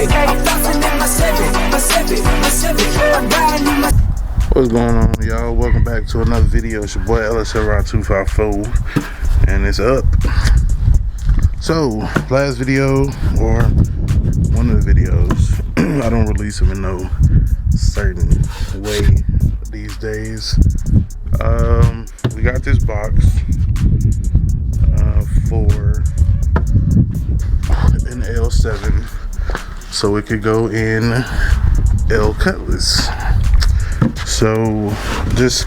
What's going on, y'all? Welcome back to another video. It's your boy LSR254, and it's up. So, last video, or one of the videos, I don't release them in no certain way these days. We got this box for an L7, so it could go in L Cutlass. So just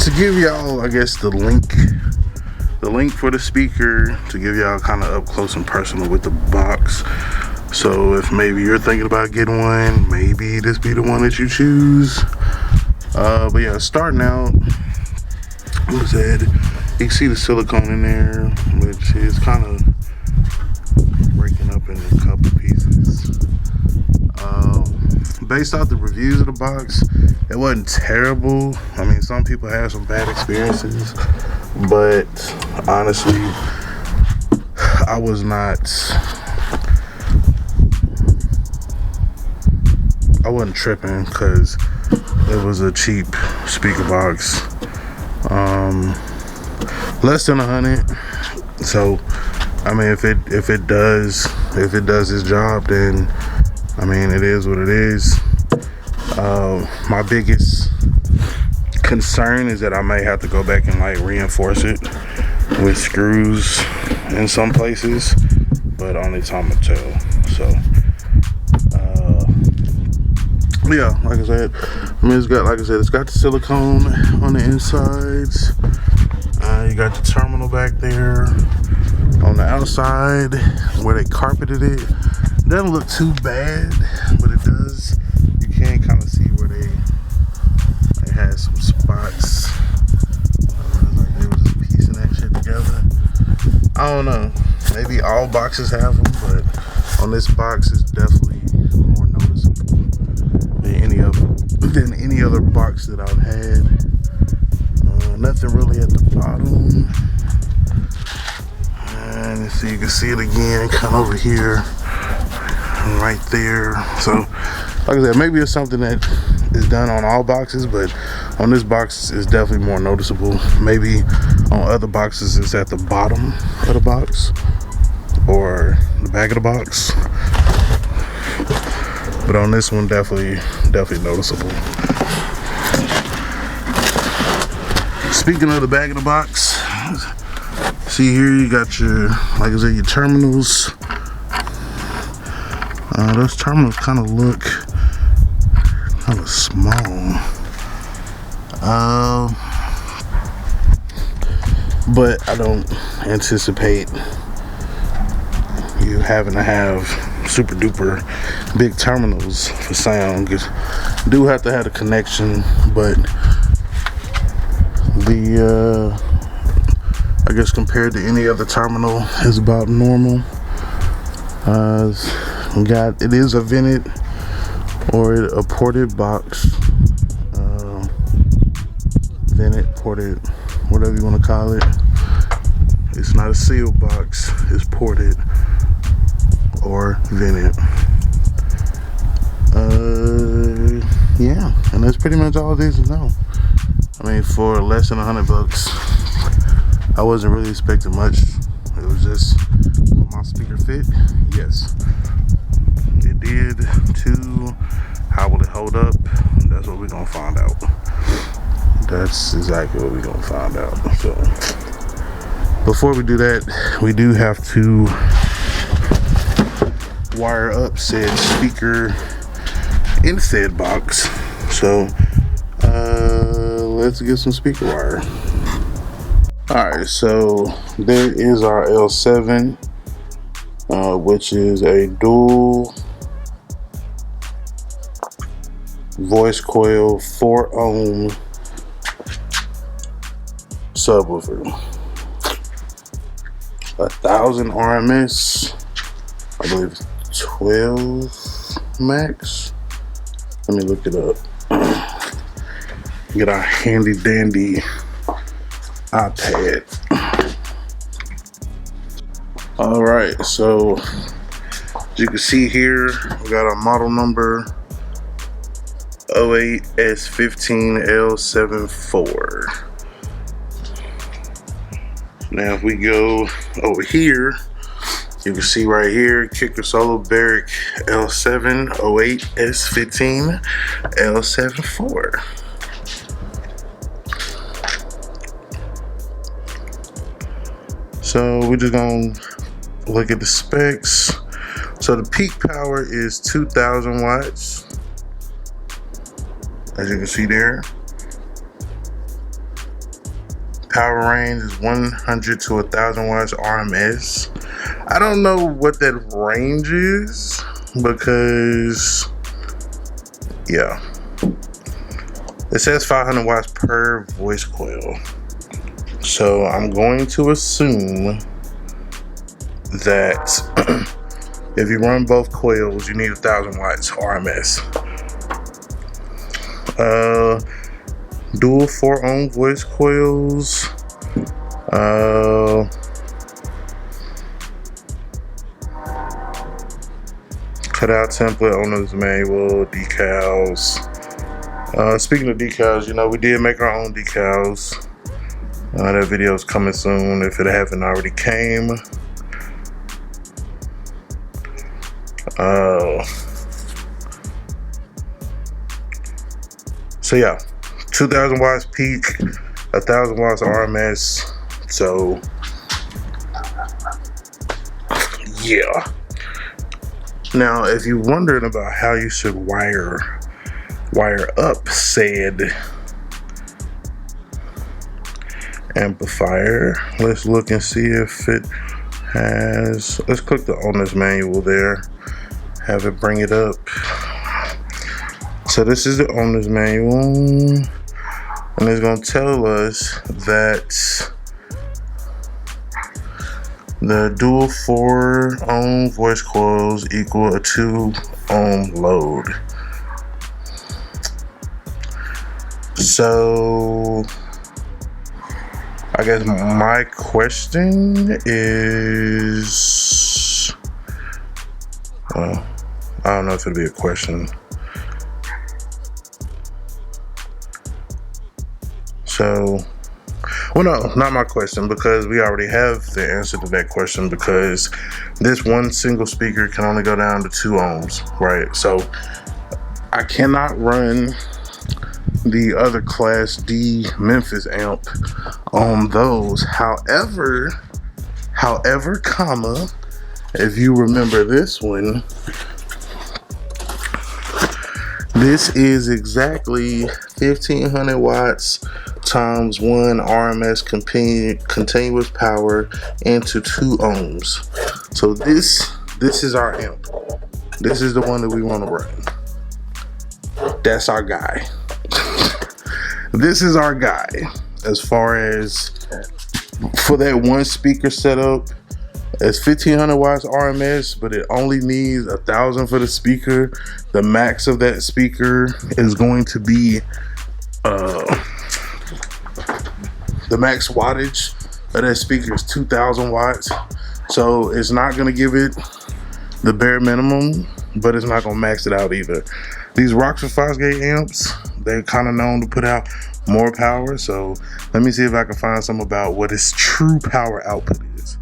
to give y'all, I guess, the link for the speaker, to give y'all kind of up close and personal with the box. So if maybe you're thinking about getting one, maybe this be the one that you choose. But yeah, starting out, like I said, you can see the silicone in there, which is kind of breaking up in a couple pieces. Based off the reviews of the box, it wasn't terrible. I mean, some people have some bad experiences, but honestly, I wasn't tripping because it was a cheap speaker box, less than 100. So I mean, if it does its job, then I mean, it is what it is. My biggest concern is that I may have to go back and like reinforce it with screws in some places, but only time will tell. So yeah, like I said, I mean, it's got the silicone on the insides. You got the terminal back there. On the outside where they carpeted it, doesn't look too bad, but it does. You can kind of see where they had some spots. Like they was piecing that shit together. I don't know. Maybe all boxes have them, but on this box, it's definitely more noticeable than any other box that I've had. Nothing really at the bottom. And so you can see it again, kind of over here, right there. So, like I said, maybe it's something that is done on all boxes, but on this box, it's definitely more noticeable. Maybe on other boxes, it's at the bottom of the box or the back of the box. But on this one, definitely noticeable. Speaking of the back of the box, see here, you got your, like I said, your terminals. Those terminals kind of look kind of small. But I don't anticipate you having to have super duper big terminals for sound. You do have to have a connection, but I guess compared to any other terminal, is about normal. It is a vented or a ported box. Vented, ported, whatever you want to call it. It's not a sealed box, it's ported or vented. Yeah, and that's pretty much all it is to know. I mean, for less than $100, I wasn't really expecting much. It was just, will my speaker fit? Yes, it did. 2, how will it hold up? That's what we're gonna find out. That's exactly what we're gonna find out. So before we do that, we do have to wire up said speaker in said box. So let's get some speaker wire. Alright, so there is our L7, which is a dual voice coil 4 ohm subwoofer. 1000 RMS, I believe 12 max. Let me look it up. Get our handy dandy iPad. All right, so As you can see here, we got our model number 08S15L74. Now if we go over here, you can see right here, kicker solo Barrick L7 08S15 L74. So we're just gonna look at the specs. So the peak power is 2,000 watts, as you can see there. Power range is 100 to 1,000 watts RMS. I don't know what that range is because, yeah, it says 500 watts per voice coil. So I'm going to assume that if you run both coils, you need 1,000 watts RMS. Dual 4 ohm voice coils. Cutout template, owner's manual, decals. Speaking of decals, you know, we did make our own decals. That video is coming soon if it haven't already came. So yeah, 2,000 watts peak, 1,000 watts RMS. So yeah. Now, if you're wondering about how you should wire up said amplifier, let's look and see if it has. Let's click the owner's manual there. Have it bring it up. So this is the owner's manual, and it's going to tell us that the dual 4 ohm voice coils equal a 2 ohm load. So I guess my question is, well, I don't know if it'll be a question. So, well, no, not my question, because we already have the answer to that question, because this one single speaker can only go down to 2 ohms, right? So I cannot run the other Class D Memphis amp on those. However, comma, if you remember this one, this is exactly 1,500 watts times 1 RMS continuous power into 2 ohms. So this is our amp. This is the one that we want to run. That's our guy. This is our guy as far as for that one speaker setup. It's 1,500 watts RMS, but it only needs 1,000 for the speaker. The max of that speaker is going to be the max wattage of that speaker is 2,000 watts. So it's not going to give it the bare minimum, but it's not going to max it out either. These Rockford Fosgate amps, they're kind of known to put out more power. So let me see if I can find some about what its true power output is.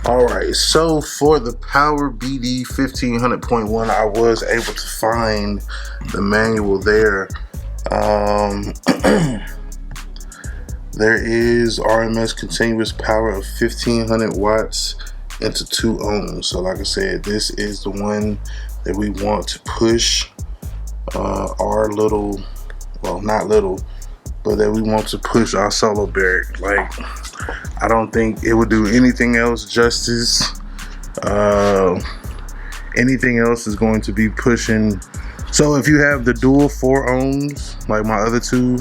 Alright, so for the Power BD 1500.1, I was able to find the manual there. There is RMS continuous power of 1,500 watts into 2 ohms. So like I said, this is the one that we want to push our little, well, not little, but that we want to push our solo Barrick. Like, I don't think it would do anything else justice. Anything else is going to be pushing. So if you have the dual 4 ohms, like my other two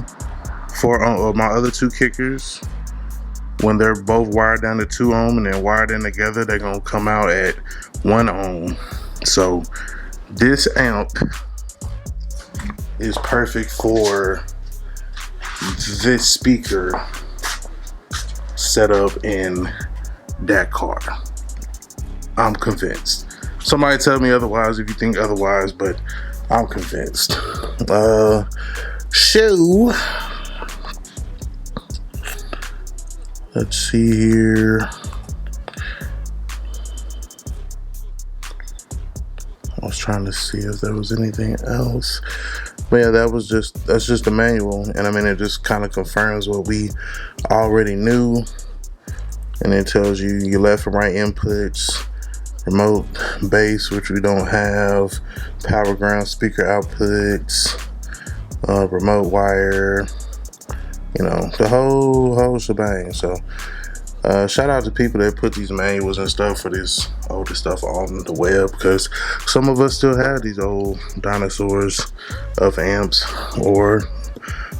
4 ohm, my other two kickers, when they're both wired down to 2 ohm and then wired in together, they're gonna come out at 1 ohm. So this amp is perfect for this speaker set up in that car. I'm convinced. Somebody tell me otherwise if you think otherwise, but I'm convinced. So let's see here. I was trying to see if there was anything else. But yeah, that's just the manual. And I mean, it just kind of confirms what we already knew. And it tells you your left and right inputs, remote bass, which we don't have, power ground speaker outputs, remote wire, you know, the whole shebang. So shout out to people that put these manuals and stuff for this older stuff on the web, because some of us still have these old dinosaurs of amps or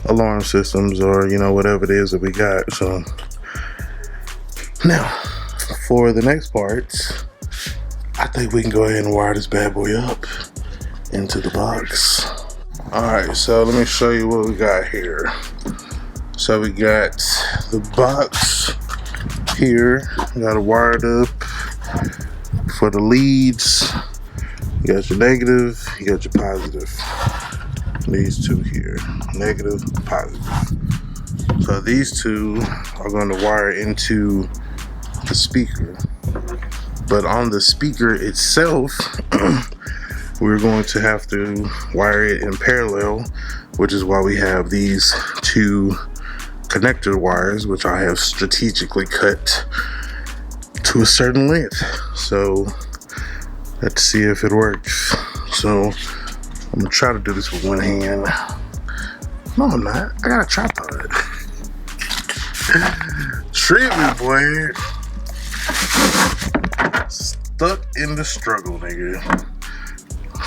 alarm systems, or you know, whatever it is that we got. So now for the next part, I think we can go ahead and wire this bad boy up into the box. Alright, so let me show you what we got here. So we got the box here. We got it wired up for the leads. You got your negative, you got your positive. These two here, negative, positive. So these two are going to wire into the speaker. But on the speaker itself, we're going to have to wire it in parallel, which is why we have these two connector wires, which I have strategically cut to a certain length. So let's see if it works. So I'm gonna try to do this with one hand. No, I'm not. I got a tripod. Treatment, boy. Stuck in the struggle, nigga.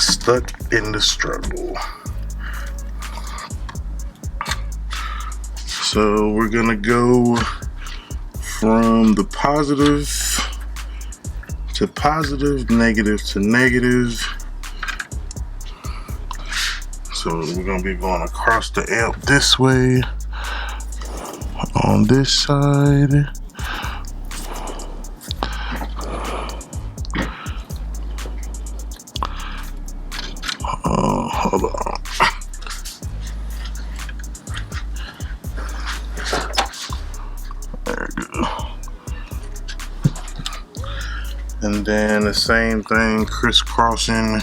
Stuck in the struggle. So we're gonna go from the positive to positive, negative to negative. So we're gonna be going across the amp this way on this side. Hold on. There we go. And then the same thing, crisscrossing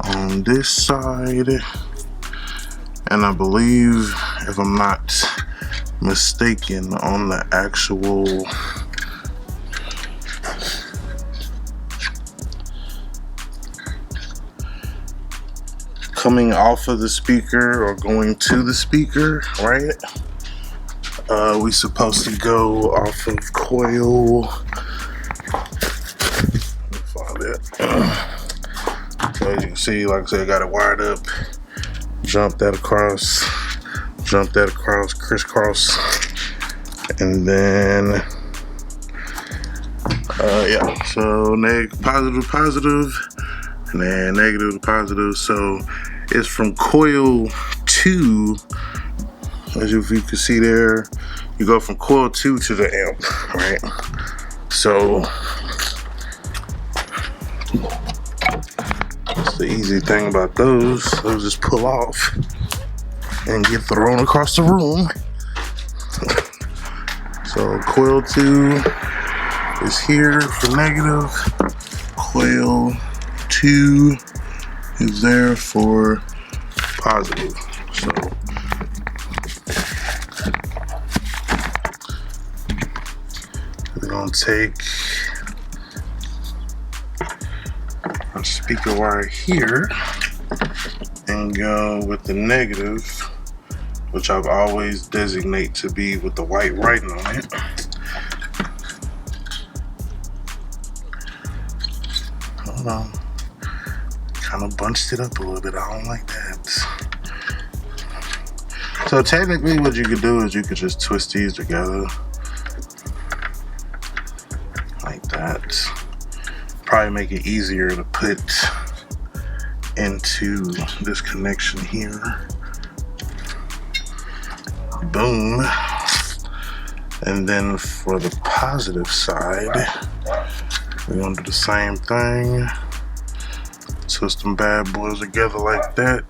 on this side. And I believe, if I'm not mistaken, on the actual coming off of the speaker or going to the speaker, right? We supposed to go off of coil. Find it. So as you can see, like I said, I got it wired up. Jump that across, crisscross, and then yeah. So positive, and then negative to positive. So it's from coil 2, as you can see there, you go from coil 2 to the amp, right? So that's the easy thing about those just pull off and get thrown across the room. So coil 2 is here for negative, coil 2 is there for positive. So we're gonna take our speaker wire here and go with the negative, which I've always designate to be with the white writing on it. Hold on. Kind of bunched it up a little bit. I don't like that. So technically what you could do is you could just twist these together like that. Probably make it easier to put into this connection here. Boom. And then for the positive side, we're gonna do the same thing. Twist them bad boys together like that.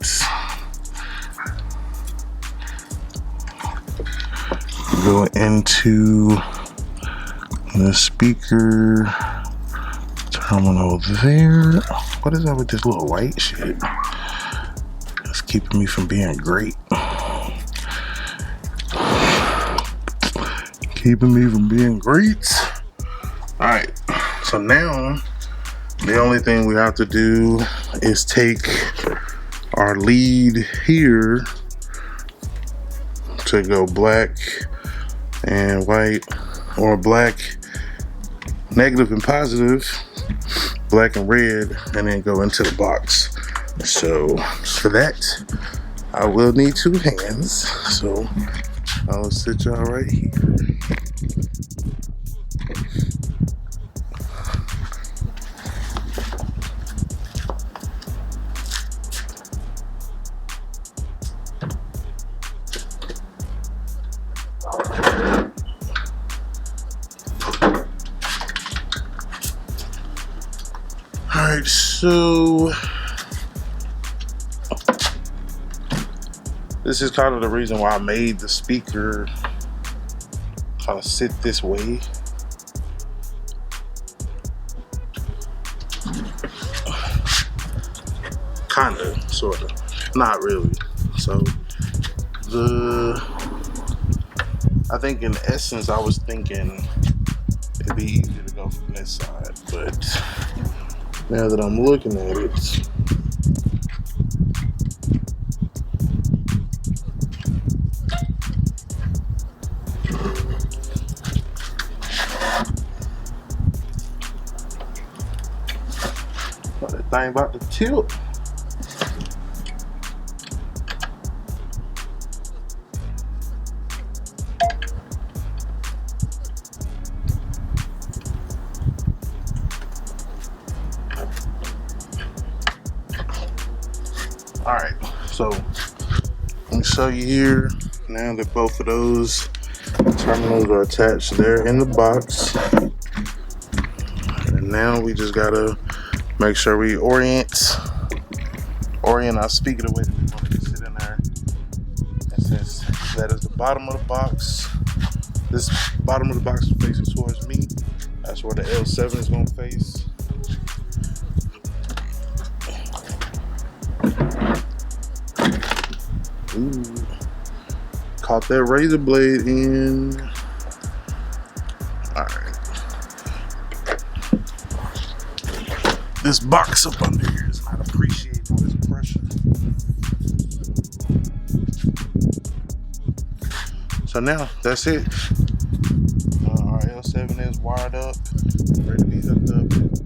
Go into the speaker terminal there. What is that with this little white shit? It's keeping me from being great. Keeping me from being great. Alright, so now the only thing we have to do is take our lead here to go black and white, or black, negative and positive, black and red, and then go into the box. So for that, I will need 2 hands. So I'll sit y'all right here. Alright, so this is kind of the reason why I made the speaker kind of sit this way. Kind of, sort of, not really. So I think in essence I was thinking it'd be easier to go from this side, but now that I'm looking at it, that thing about to tilt. Alright, so let me show you here. Now that both of those terminals are attached there in the box, and now we just gotta make sure we orient our speaker the way that we want it to sit in there. And since that is the bottom of the box, this bottom of the box is facing towards me, that's where the L7 is gonna face. Ooh, caught that razor blade in. Alright. This box up under here is not appreciating all this pressure. So now, that's it. Our L7 is wired up, ready to be hooked up.